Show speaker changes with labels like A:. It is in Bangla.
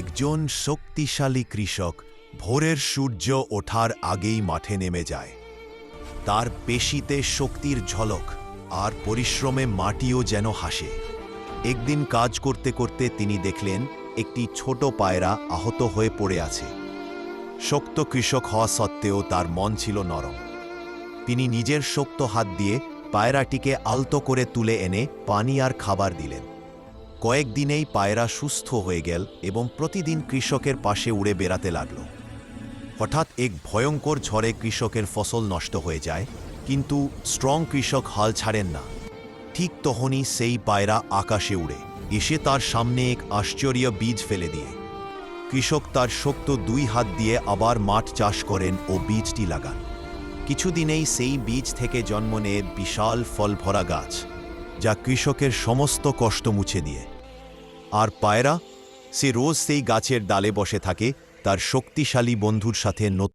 A: একজন শক্তিশালী কৃষক ভোরের সূর্য ওঠার আগেই মাঠে নেমে যায়। তার পেশিতে শক্তির ঝলক আর পরিশ্রমে মাটিও যেন হাসে। একদিন কাজ করতে করতে তিনি দেখলেন একটি ছোট পায়রা আহত হয়ে পড়ে আছে। শক্ত কৃষক হওয়া সত্ত্বেও তার মন ছিল নরম। তিনি নিজের শক্ত হাত দিয়ে পায়রাটিকে আলতো করে তুলে এনে পানি আর খাবার দিলেন। কয়েকদিনেই পায়রা সুস্থ হয়ে গেল এবং প্রতিদিন কৃষকের পাশে উড়ে বেড়াতে লাগল। হঠাৎ এক ভয়ঙ্কর ঝড়ে কৃষকের ফসল নষ্ট হয়ে যায়, কিন্তু স্ট্রং কৃষক হাল ছাড়েন না। ঠিক তখনই সেই পায়রা আকাশে উড়ে এসে তার সামনে এক আশ্চর্য বীজ ফেলে দিয়ে। কৃষক তার শক্ত দুই হাত দিয়ে আবার মাঠ চাষ করেন ও বীজটি লাগান। কিছুদিনেই সেই বীজ থেকে জন্ম নেয় বিশাল ফল ভরা গাছ, যা কৃষকের সমস্ত কষ্ট মুছে দিয়ে। আর পায়রা, সে রোজ সেই গাছের ডালে বসে থাকে তার শক্তিশালী বন্ধুর সাথে।